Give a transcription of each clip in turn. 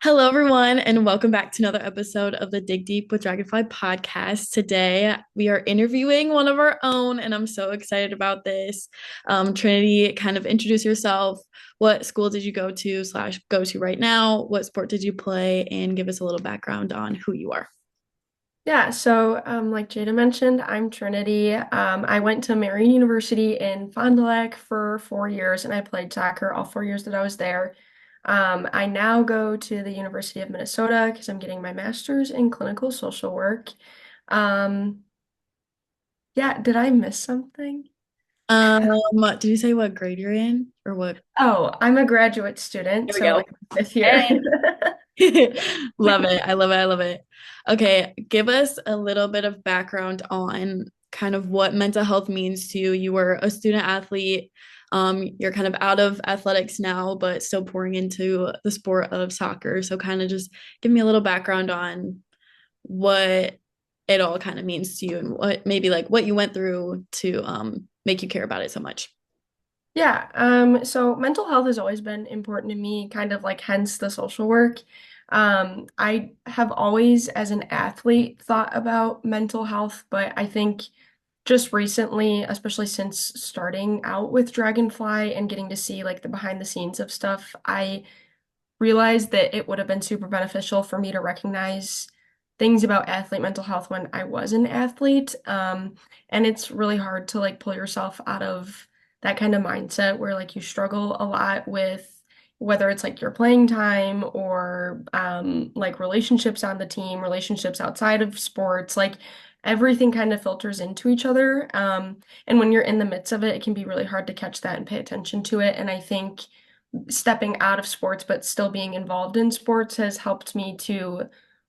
Hello, everyone, and welcome back to another episode of the Dig Deep with Dragonfly podcast. Today, we are interviewing one of our own, and I'm so excited about this. Trinity, kind of introduce yourself. What school did you go to slash go to right now? What sport did you play? And give us a little background on who you are. Like Jada mentioned, I'm Trinity. I went to Marian University in Fond du Lac for 4 years and I played soccer all 4 years that I was there. I now go to the University of Minnesota because I'm getting my master's in clinical social work. Um, yeah, did I miss something? Did you say what grade you're in or what? Oh, I'm a graduate student, There we so go. in fifth year. Hey. Love it. I love it. I love it. Okay, give us a little bit of background on kind of what mental health means to you. You were a student athlete. You're kind of out of athletics now, but still pouring into the sport of soccer. So kind of just give me a little background on what it all kind of means to you and what maybe like what you went through to make you care about it so much. So mental health has always been important to me, kind of like hence the social work. I have always, as an athlete, thought about mental health, but I think just recently, especially since starting out with Dragonfly and getting to see like the behind the scenes of stuff, I realized that it would have been super beneficial for me to recognize things about athlete mental health when I was an athlete. And it's really hard to like pull yourself out of that kind of mindset where like you struggle a lot with whether it's like your playing time or like relationships on the team, relationships outside of sports, like everything kind of filters into each other. And when you're in the midst of it, it can be really hard to catch that and pay attention to it. And I think stepping out of sports but still being involved in sports has helped me to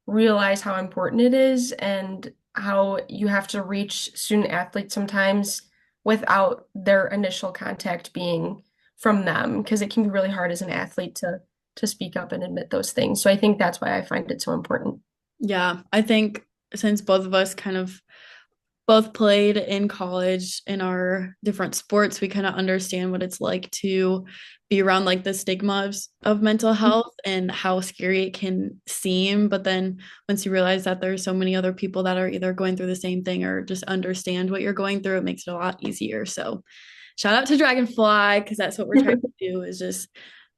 realize how important it is and how you have to reach student athletes sometimes without their initial contact being from them because it can be really hard as an athlete to speak up and admit those things. So I think that's why I find it so important. Yeah, I think since both of us kind of both played in college in our different sports, we kind of understand what it's like to be around like the stigma of mental health and how scary it can seem. But then once you realize that there's so many other people that are either going through the same thing or just understand what you're going through, it makes it a lot easier. So shout out to Dragonfly because that's what we're trying to do is just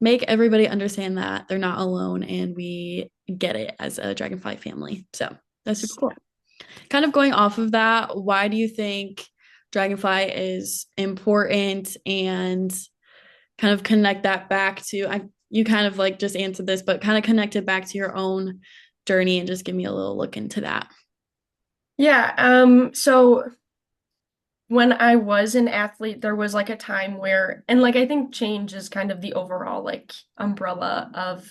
make everybody understand that they're not alone and we get it as a Dragonfly family. So that's super cool. Kind of going off of that, why do you think Dragonfly is important and kind of connect that back to you kind of like just answered this, but kind of connect it back to your own journey and just give me a little look into that. So when I was an athlete, there was like a time where, and like I think change is kind of the overall like umbrella of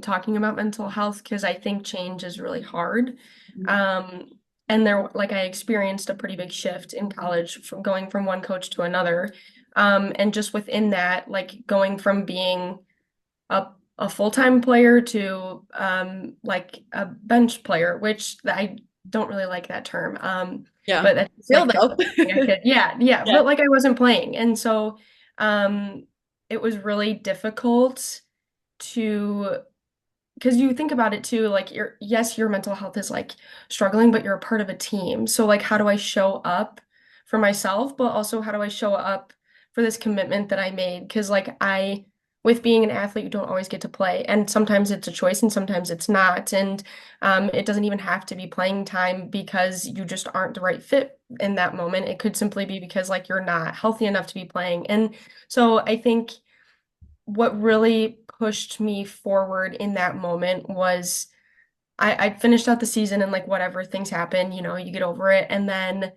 talking about mental health because I think change is really hard. Um and there like I experienced a pretty big shift in college from going from one coach to another. And just within that, like going from being a full-time player to like a bench player, which I don't really like that term. Yeah. But that's just Real like the though. thing I could, yeah, Yeah. but like I wasn't playing. And so um it was really difficult to because you think about it too, like your mental health is like struggling, but you're a part of a team. So like how do I show up for myself, but also how do I show up for this commitment that I made? Because like I with being an athlete, you don't always get to play. And sometimes it's a choice and sometimes it's not. And it doesn't even have to be playing time because you just aren't the right fit in that moment. It could simply be because like you're not healthy enough to be playing. And so I think what really pushed me forward in that moment was I finished out the season and like whatever things happen, you get over it. And then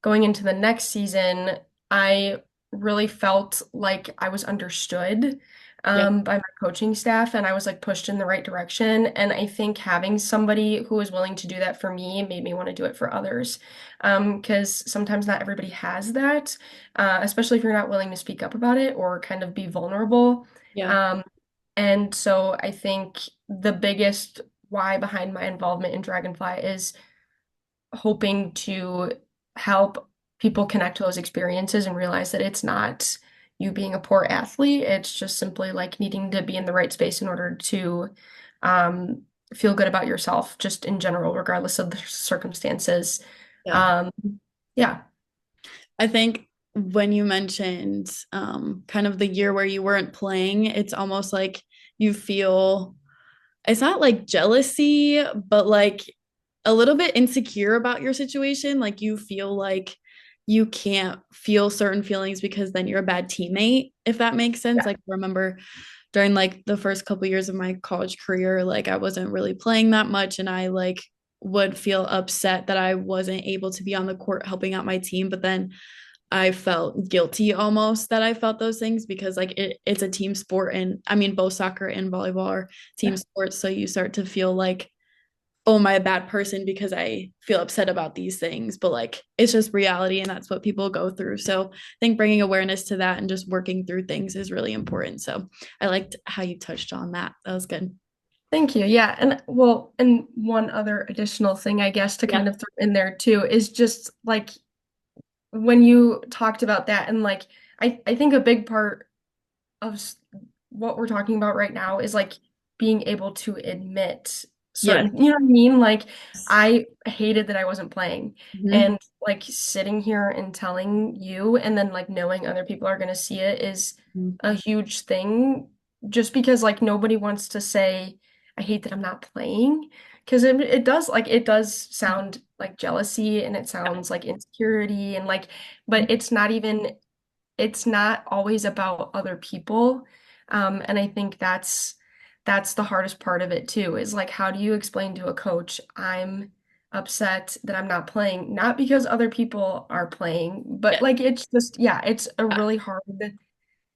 going into the next season, I really felt like I was understood Yeah. by my coaching staff and I was like pushed in the right direction. And I think having somebody who was willing to do that for me made me want to do it for others. Because sometimes not everybody has that, especially if you're not willing to speak up about it or kind of be vulnerable. Yeah. Um, and so I think the biggest why behind my involvement in Dragonfly is hoping to help people connect to those experiences and realize that it's not you being a poor athlete. It's just simply like needing to be in the right space in order to um, feel good about yourself, just in general, regardless of the circumstances. Yeah. Um, yeah, I think when you mentioned kind of the year where you weren't playing, it's almost like you feel it's not like jealousy, but like a little bit insecure about your situation. Like you feel like you can't feel certain feelings because then you're a bad teammate, if that makes sense. yeah, Like I remember during like the first couple of years of my college career, like I wasn't really playing that much and I like would feel upset that I wasn't able to be on the court helping out my team, but then I felt guilty almost that I felt those things because like it's a team sport and I mean both soccer and volleyball are team yeah. sports. So you start to feel like, oh, am I a bad person because I feel upset about these things? But like it's just reality and that's what people go through. So I think bringing awareness to that and just working through things is really important. So I liked how you touched on that. That was good. Thank you. Yeah. And well, and one other additional thing, I guess, to Yeah. kind of throw in there too is just like when you talked about that, and like, I think a big part of what we're talking about right now is like being able to admit Yes. certain, you know what I mean? Like, I hated that I wasn't playing, Mhm. and like sitting here and telling you, and then like knowing other people are going to see it is Mhm. a huge thing, just because like nobody wants to say, I hate that I'm not playing. Because it does sound like jealousy and it sounds like insecurity and like, but it's not always about other people. And I think that's the hardest part of it too, is like how do you explain to a coach, I'm upset that I'm not playing, not because other people are playing, but Yeah. like it's just, yeah, it's a really hard,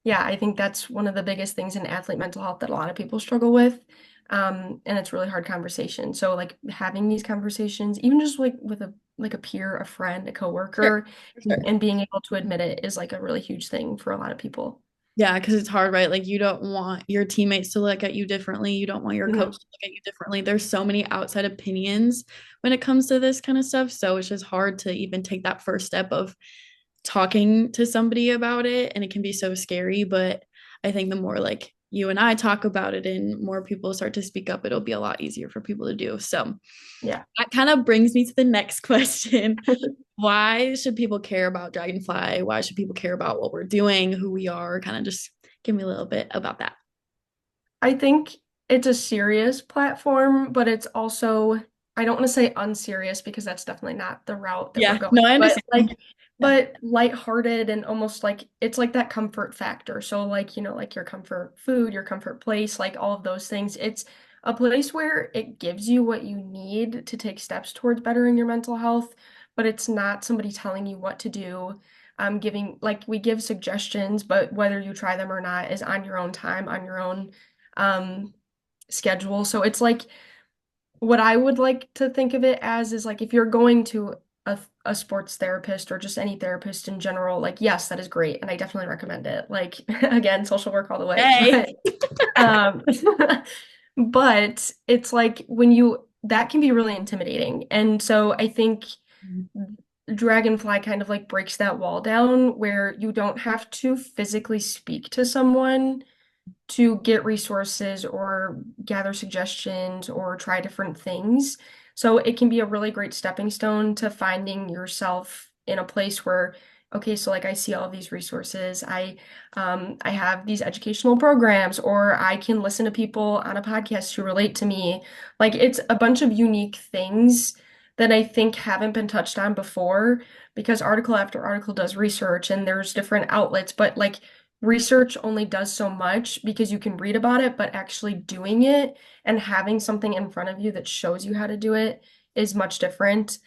yeah, I think that's one of the biggest things in athlete mental health that a lot of people struggle with. And it's really hard conversation. So like having these conversations, even just like with a peer, a friend, a Sure. coworker, For sure. and being able to admit it is like a really huge thing for a lot of people. Yeah, because it's hard, right? Like you don't want your teammates to look at you differently. You don't want your coach Mhm. to look at you differently. There's so many outside opinions when it comes to this kind of stuff. So it's just hard to even take that first step of talking to somebody about it. And it can be so scary. But I think the more like you and I talk about it and more people start to speak up, it'll be a lot easier for people to do. So Yeah. that kind of brings me to the next question. Why should people care about Dragonfly? Why should people care about what we're doing, who we are? Kind of just give me a little bit about that. I think it's a serious platform, but it's also, I don't want to say unserious because that's definitely not the route that we're Yeah, going. no, I But understand. like, Yeah. but lighthearted and almost like it's like that comfort factor. So like, like your comfort food, your comfort place, like all of those things. It's a place where it gives you what you need to take steps towards bettering your mental health, but it's not somebody telling you what to do. Giving like we give suggestions, but whether you try them or not is on your own time, on your own um schedule. So it's like what I would like to think of it as is like if you're going to a sports therapist or just any therapist in general, like yes, that is great and I definitely recommend it. Like again, social work all the way. Hey. Um but it's like when you that can be really intimidating. And so I think Dragonfly kind of like breaks that wall down where you don't have to physically speak to someone to get resources or gather suggestions or try different things. So it can be a really great stepping stone to finding yourself in a place where, okay, so like I see all of these resources, I have these educational programs, or I can listen to people on a podcast who relate to me. Like it's a bunch of unique things that I think haven't been touched on before because article after article does research and there's different outlets, but like research only does so much because you can read about it, but actually doing it and having something in front of you that shows you how to do it is much different.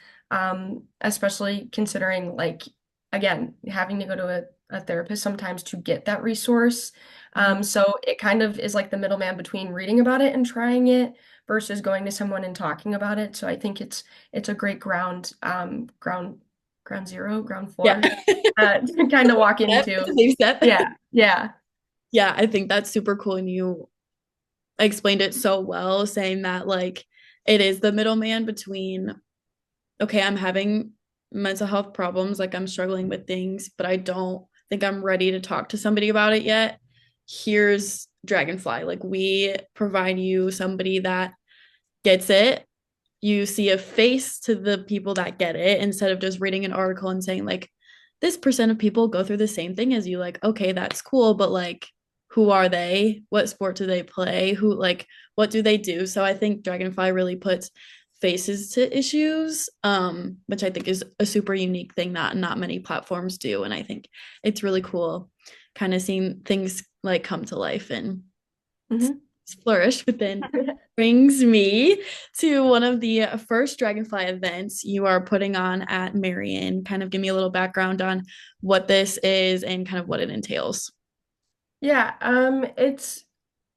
Especially considering, like, again, having to go to a therapist sometimes to get that resource. Mhm. So it kind of is like the middleman between reading about it and trying it versus going to someone and talking about it. So I think it's a great ground zero, ground Yeah. floor to kind of walk Step. It's into. a baby step. Yeah, yeah, Yeah, I think that's super cool. And you explained it so well, saying that like it is the middleman between, okay, I'm having mental health problems, like I'm struggling with things, but I don't think I'm ready to talk to somebody about it yet. Here's Dragonfly. Like we provide you somebody that gets it. You see a face to the people that get it instead of just reading an article and saying like this percent of people go through the same thing as you. Like, okay, that's cool, but like who are they? What sport do they play? Who like what do they do? So I think Dragonfly really puts faces to issues, which I think is a super unique thing that not many platforms do. And I think it's really cool kind of seeing things like come to life and Mhm. flourish. But then brings me to one of the first Dragonfly events you are putting on at Marian. Kind of give me a little background on what this is and kind of what it entails. Yeah, it's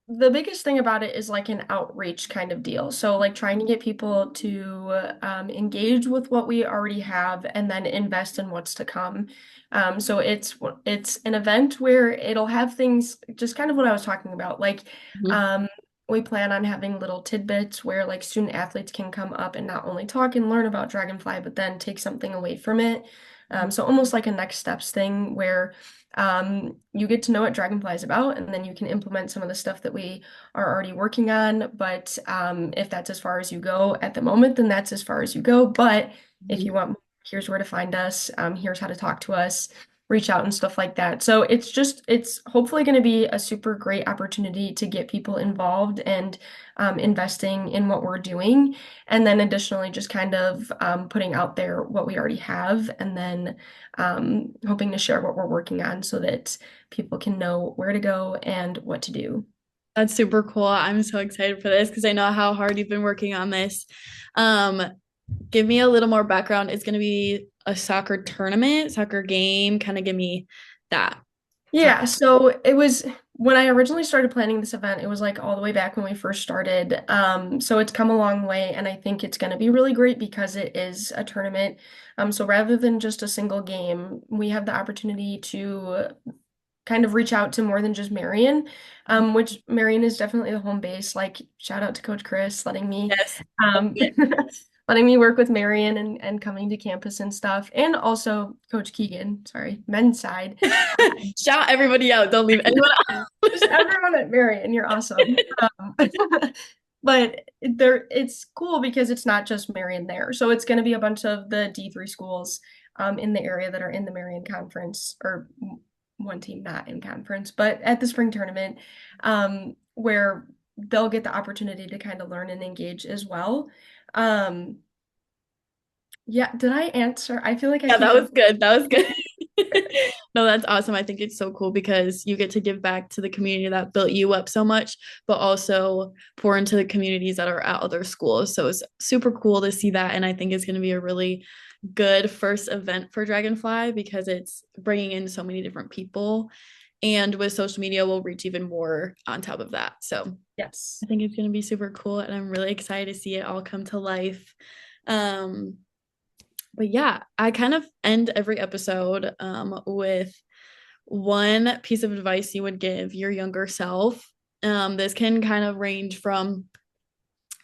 the biggest thing about it is like an outreach kind of deal. So like trying to get people to engage with what we already have and then invest in what's to come. So it's an event where it'll have things just kind of what I was talking about. Like Mhm. um, we plan on having little tidbits where like student athletes can come up and not only talk and learn about Dragonfly, but then take something away from it. So almost like a next steps thing where you get to know what Dragonfly is about, and then you can implement some of the stuff that we are already working on. But if that's as far as you go at the moment, then that's as far as you go. But if you want, here's where to find us. Here's how to talk to us, reach out and stuff like that. So it's hopefully going to be a super great opportunity to get people involved and investing in what we're doing. And then additionally, just kind of putting out there what we already have, and then hoping to share what we're working on so that people can know where to go and what to do. That's super cool. I'm so excited for this because I know how hard you've been working on this. Um, Give me a little more background. It's going to be a soccer tournament, soccer game. Kind of give me that. Talk. Yeah, so it was when I originally started planning this event, it was like all the way back when we first started. So it's come a long way, and I think it's going to be really great because it is a tournament. So rather than just a single game, we have the opportunity to kind of reach out to more than just Marian, which Marian is definitely the home base. Like, shout out to Coach Chris Yes. um, letting me work with Marian and coming to campus and stuff, and also Coach Keegan, sorry, men's side. Shout everybody out. Don't leave anyone out. Just everyone at Marian, you're awesome. But it's cool because it's not just Marian there. So it's going to be a bunch of the D3 schools in the area that are in the Marian Conference, or one team not in conference, but at the spring tournament, where they'll get the opportunity to kind of learn and engage as well. Um, yeah, did I answer? I feel like I Yeah, keep that it. was good. That was good. No, that's awesome. I think it's so cool because you get to give back to the community that built you up so much, but also pour into the communities that are at other schools. So it's super cool to see that. And I think it's going to be a really good first event for Dragonfly because it's bringing in so many different people. And with social media, we'll reach even more on top of that. So Yes. I think it's going to be super cool. And I'm really excited to see it all come to life. Um, but yeah, I kind of end every episode with one piece of advice you would give your younger self. This can kind of range from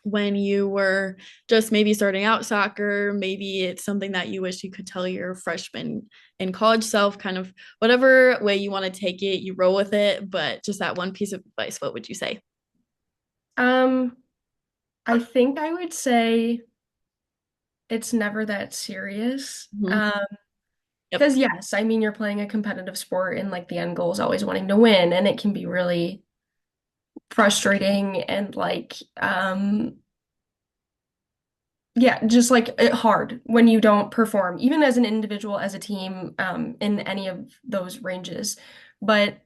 when you were just maybe starting out soccer, maybe it's something that you wish you could tell your freshman and college self, kind of whatever way you want to take it, you roll with it. But just that one piece of advice, what would you say? Um, I think I would say it's never that serious. Mhm. Yep. Because yes, I mean you're playing a competitive sport and like the end goal is always wanting to win, and it can be really frustrating and like yeah, just like hard when you don't perform, even as an individual, as a team, in any of those ranges. But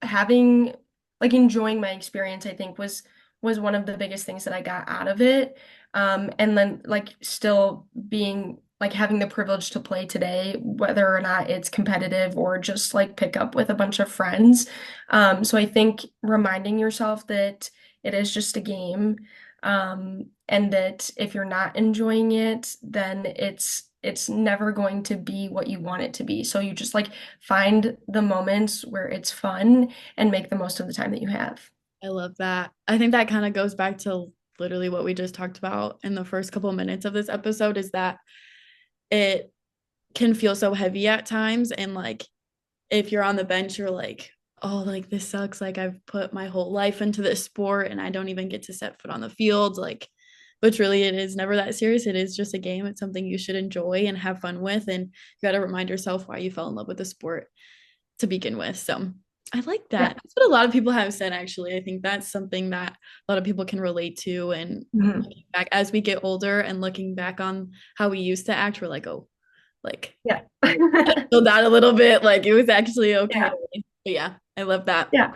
having like enjoying my experience, I think was one of the biggest things that I got out of it. And then like still being like having the privilege to play today, whether or not it's competitive or just like pick up with a bunch of friends. So I think reminding yourself that it is just a game, and that if you're not enjoying it, then it's never going to be what you want it to be. So you just like find the moments where it's fun and make the most of the time that you have. I love that. I think that kind of goes back to literally what we just talked about in the first couple of minutes of this episode is that it can feel so heavy at times. And like, if you're on the bench, you're like, oh, like this sucks. Like I've put my whole life into this sport and I don't even get to set foot on the field. Like, but really, it is never that serious. It is just a game. It's something you should enjoy and have fun with. And you got to remind yourself why you fell in love with the sport to begin with. So I like Yeah. that. That's what a lot of people have said, actually. I think that's something that a lot of people can relate to. And Mhm. looking back as we get older and looking back on how we used to act, we're like, oh, like, Yeah. feel that a little bit. Like it was actually okay. Yeah. But yeah, I love that. Yeah.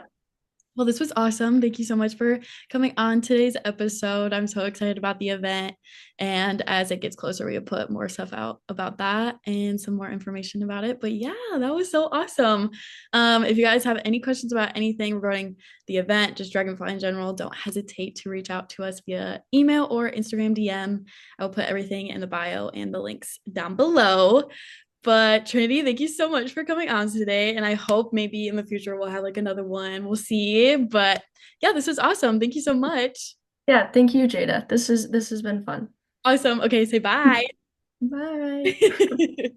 Well, this was awesome. Thank you so much for coming on today's episode. I'm so excited about the event. And as it gets closer, we'll put more stuff out about that and some more information about it. But yeah, that was so awesome. If you guys have any questions about anything regarding the event, just Dragonfly in general, don't hesitate to reach out to us via email or Instagram DM. I will put everything in the bio and the links down below. But Trinity, thank you so much for coming on today. And I hope maybe in the future we'll have like another one. We'll see. But yeah, this was awesome. Thank you so much. Yeah. Thank you, Jada. This has been fun. Awesome. Okay, say bye. Bye.